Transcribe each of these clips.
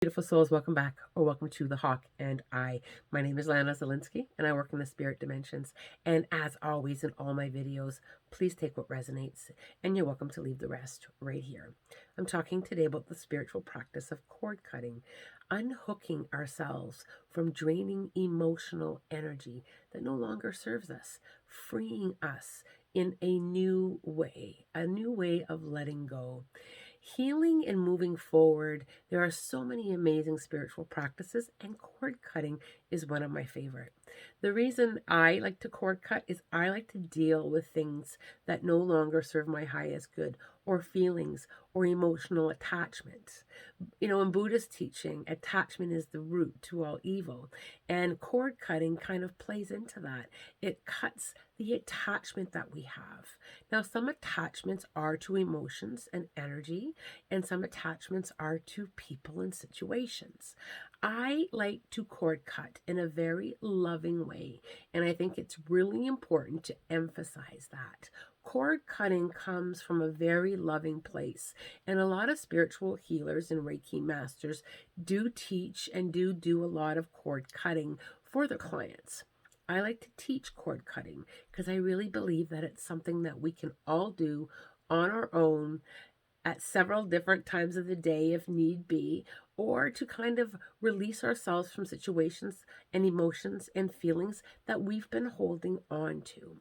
Beautiful souls, welcome back or welcome to The Hawk and I. My name is Lana Zelinsky and I work in the spirit dimensions. And as always in all my videos, please take what resonates and you're welcome to leave the rest right here. I'm talking today about the spiritual practice of cord cutting, unhooking ourselves from draining emotional energy that no longer serves us, freeing us in a new way of letting go. Healing and moving forward, there are so many amazing spiritual practices, and cord cutting is one of my favorite. The reason I like to cord cut is I like to deal with things that no longer serve my highest good, or feelings, or emotional attachments. In Buddhist teaching, attachment is the root to all evil. And cord cutting kind of plays into that. It cuts the attachment that we have. Now, some attachments are to emotions and energy, and some attachments are to people and situations. I like to cord cut in a very loving way, and I think it's really important to emphasize that. Cord cutting comes from a very loving place, and a lot of spiritual healers and Reiki masters do teach and do a lot of cord cutting for their clients. I like to teach cord cutting because I really believe that it's something that we can all do on our own at several different times of the day if need be, or to kind of release ourselves from situations and emotions and feelings that we've been holding on to.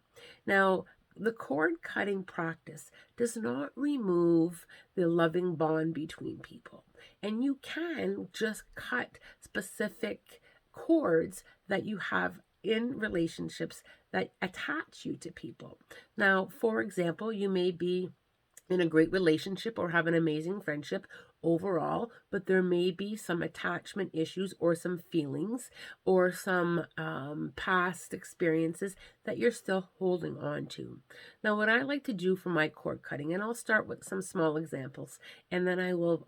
Now, the cord cutting practice does not remove the loving bond between people, and you can just cut specific cords that you have in relationships that attach you to people. Now, for example, you may be in a great relationship or have an amazing friendship overall, but there may be some attachment issues or some feelings or some past experiences that you're still holding on to. Now, what I like to do for my cord cutting, and I'll start with some small examples, and then I will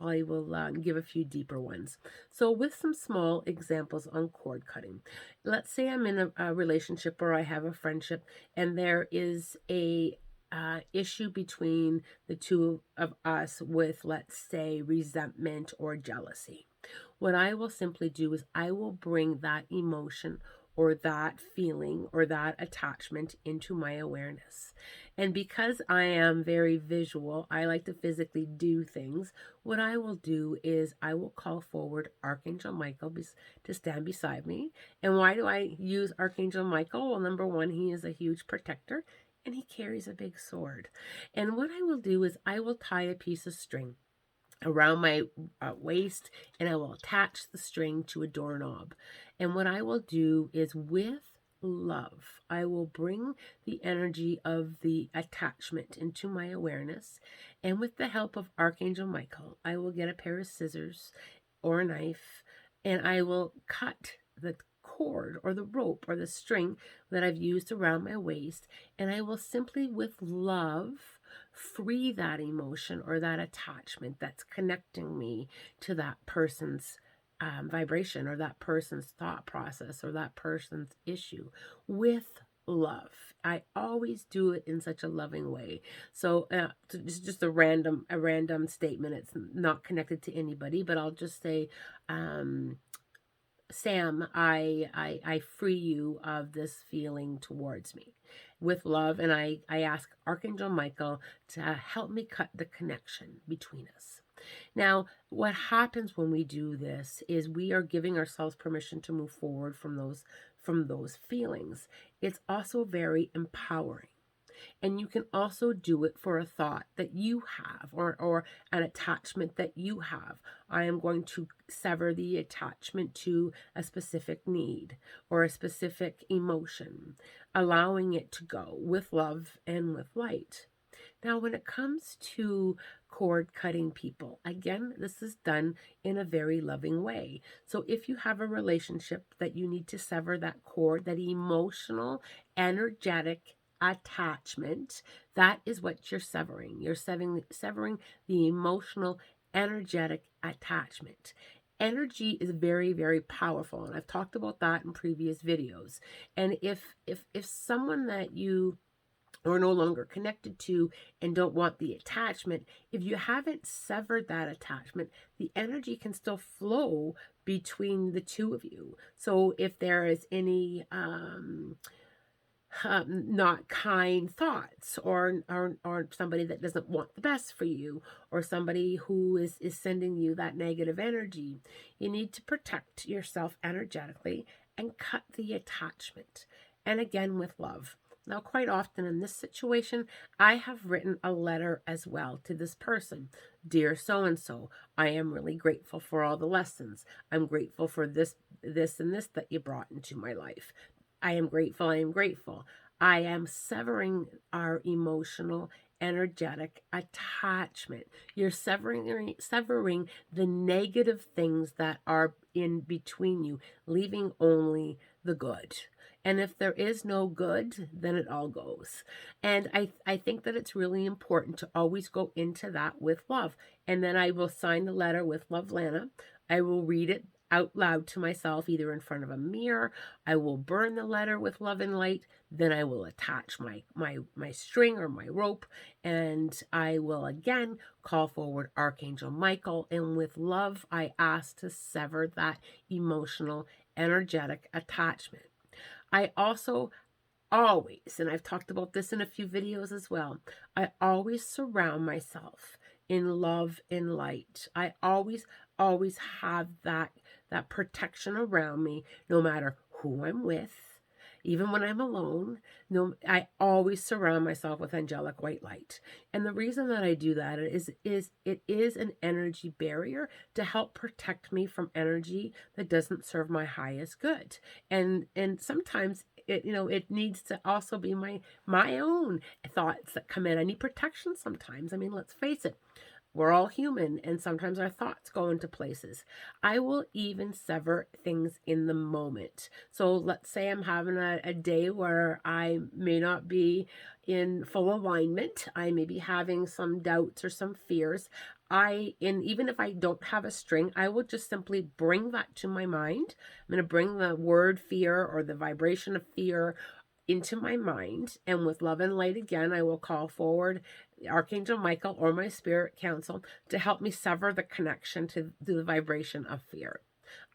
give a few deeper ones. So, with some small examples on cord cutting, let's say I'm in a relationship or I have a friendship, and there is a issue between the two of us with, let's say, resentment or jealousy. What I will simply do is I will bring that emotion or that feeling or that attachment into my awareness. And because I am very visual, I like to physically do things. What I will do is I will call forward Archangel Michael to stand beside me. And why do I use Archangel Michael? Well, number one, he is a huge protector and he carries a big sword. And what I will do is I will tie a piece of string around my waist, and I will attach the string to a doorknob. And what I will do is, with love, I will bring the energy of the attachment into my awareness. And with the help of Archangel Michael, I will get a pair of scissors or a knife, and I will cut the cord or the rope or the string that I've used around my waist, and I will simply, with love, free that emotion or that attachment that's connecting me to that person's vibration or that person's thought process or that person's issue with love. I always do it in such a loving way. So it's just a random statement. It's not connected to anybody, but I'll just say, Sam, I free you of this feeling towards me with love. And I ask Archangel Michael to help me cut the connection between us. Now, what happens when we do this is we are giving ourselves permission to move forward from those feelings. It's also very empowering. And you can also do it for a thought that you have or an attachment that you have. I am going to sever the attachment to a specific need or a specific emotion, allowing it to go with love and with light. Now, when it comes to cord cutting people, again, this is done in a very loving way. So if you have a relationship that you need to sever that cord, that emotional, energetic attachment, that is what you're severing. You're severing the emotional, energetic attachment. Energy is very, very powerful, and I've talked about that in previous videos. And if someone that you or no longer connected to and don't want the attachment, if you haven't severed that attachment, the energy can still flow between the two of you. So if there is any not kind thoughts, or somebody that doesn't want the best for you, or somebody who is sending you that negative energy, you need to protect yourself energetically and cut the attachment. And again, with love. Now, quite often in this situation, I have written a letter as well to this person. Dear so-and-so, I am really grateful for all the lessons. I'm grateful for this, and this that you brought into my life. I am grateful. I am grateful. I am severing our emotional, energetic attachment. You're severing the negative things that are in between you, leaving only the good. And if there is no good, then it all goes. And I think that it's really important to always go into that with love. And then I will sign the letter with Love Lana. I will read it out loud to myself, either in front of a mirror. I will burn the letter with love and light. Then I will attach my string or my rope, and I will again call forward Archangel Michael. And with love, I ask to sever that emotional, energetic attachment. I also always, and I've talked about this in a few videos as well, I always surround myself in love and light. I always have that protection around me, no matter who I'm with, even when I'm alone. No, I always surround myself with angelic white light. And the reason that I do that is it is an energy barrier to help protect me from energy that doesn't serve my highest good. And sometimes it needs to also be my own thoughts that come in. I need protection sometimes. I mean, let's face it. We're all human, and sometimes our thoughts go into places. I will even sever things in the moment. So let's say I'm having a day where I may not be in full alignment. I may be having some doubts or some fears. Even if I don't have a string, I will just simply bring that to my mind. I'm going to bring the word fear or the vibration of fear into my mind, and with love and light again, I will call forward Archangel Michael or my spirit council to help me sever the connection to the vibration of fear.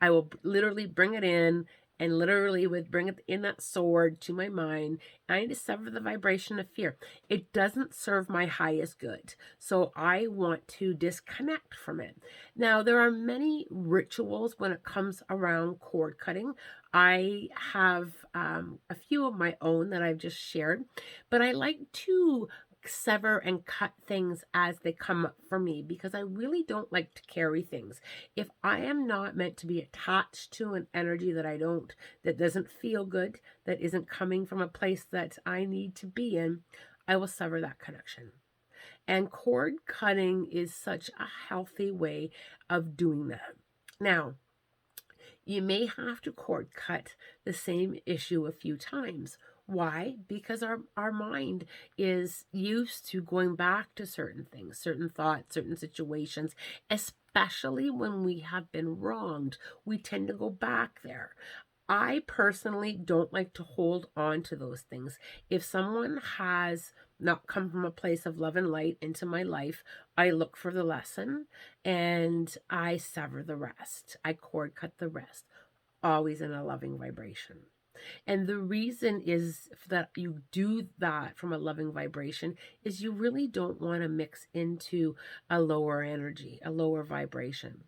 I will literally bring it in, and literally would bring it in that sword to my mind. I need to sever the vibration of fear. It doesn't serve my highest good, so I want to disconnect from it. Now, there are many rituals when it comes around cord cutting. I have a few of my own that I've just shared, but I like to sever and cut things as they come up for me, because I really don't like to carry things. If I am not meant to be attached to an energy that doesn't feel good, that isn't coming from a place that I need to be in, I will sever that connection. And cord cutting is such a healthy way of doing that. Now, you may have to cord cut the same issue a few times. Why? Because our mind is used to going back to certain things, certain thoughts, certain situations, especially when we have been wronged. We tend to go back there. I personally don't like to hold on to those things. If someone has not come from a place of love and light into my life, I look for the lesson and I sever the rest. I cord cut the rest, always in a loving vibration. And the reason is that you do that from a loving vibration is you really don't want to mix into a lower energy, a lower vibration.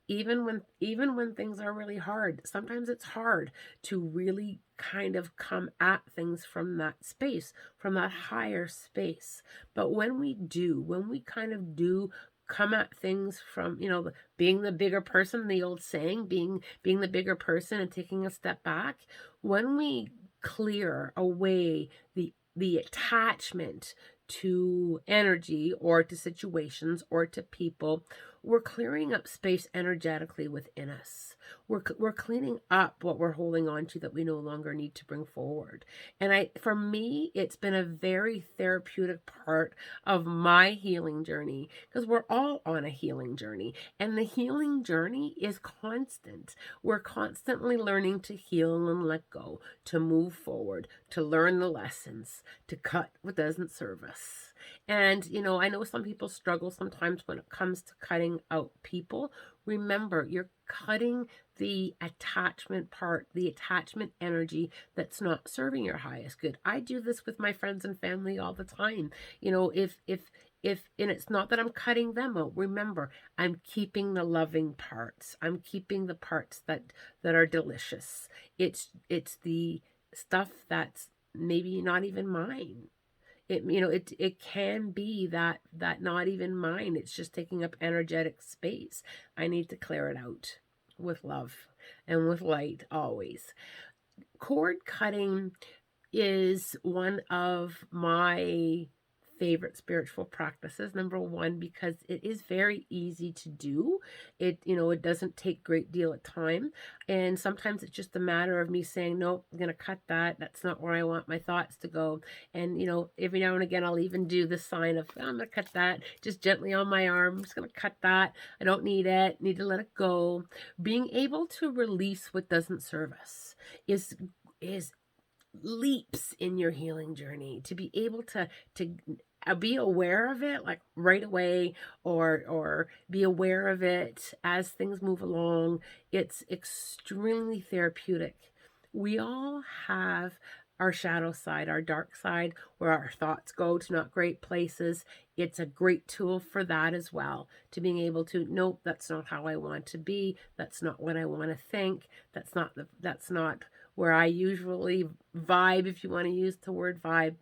Even when things are really hard, sometimes it's hard to really kind of come at things from that space, from that higher space. But when we kind of do come at things from, being the bigger person, the old saying, being the bigger person and taking a step back, when we clear away the attachment to energy or to situations or to people, we're clearing up space energetically within us. We're cleaning up what we're holding on to that we no longer need to bring forward. And for me, it's been a very therapeutic part of my healing journey, because we're all on a healing journey, and the healing journey is constant. We're constantly learning to heal and let go, to move forward, to learn the lessons, to cut what doesn't serve us. And, I know some people struggle sometimes when it comes to cutting out people. Remember, you're cutting the attachment part, the attachment energy that's not serving your highest good. I do this with my friends and family all the time. And it's not that I'm cutting them out. Remember, I'm keeping the loving parts. I'm keeping the parts that are delicious. It's the stuff that's maybe not even mine. It can be that not even mine. It's just taking up energetic space. I need to clear it out with love and with light always. Cord cutting is one of my favorite spiritual practices. Number one, because it is very easy to do. It doesn't take a great deal of time. And sometimes it's just a matter of me saying, nope, I'm going to cut that. That's not where I want my thoughts to go. And, every now and again, I'll even do the sign of, I'm going to cut that just gently on my arm. I'm just going to cut that. I don't need it. Need to let it go. Being able to release what doesn't serve us is leaps in your healing journey. To be able to be aware of it like right away, or be aware of it as things move along, it's extremely therapeutic. We all have our shadow side, our dark side, where our thoughts go to not great places. It's a great tool for that as well, to being able to, nope, that's not how I want to be. That's not what I want to think. That's not where I usually vibe, if you want to use the word vibe.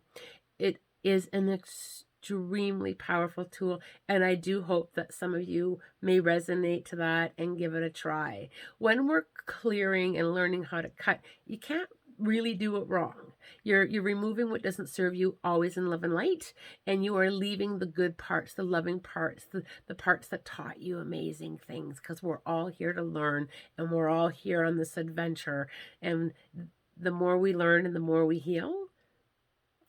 It is an extremely powerful tool, and I do hope that some of you may resonate to that and give it a try. When we're clearing and learning how to cut, you can't really do it wrong. You're removing what doesn't serve you, always in love and light, and you are leaving the good parts, the loving parts, the parts that taught you amazing things, because we're all here to learn, and we're all here on this adventure. And the more we learn and the more we heal,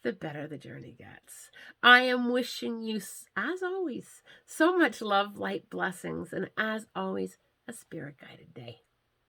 the better the journey gets. I am wishing you, as always, so much love, light, blessings, and as always, a spirit-guided day.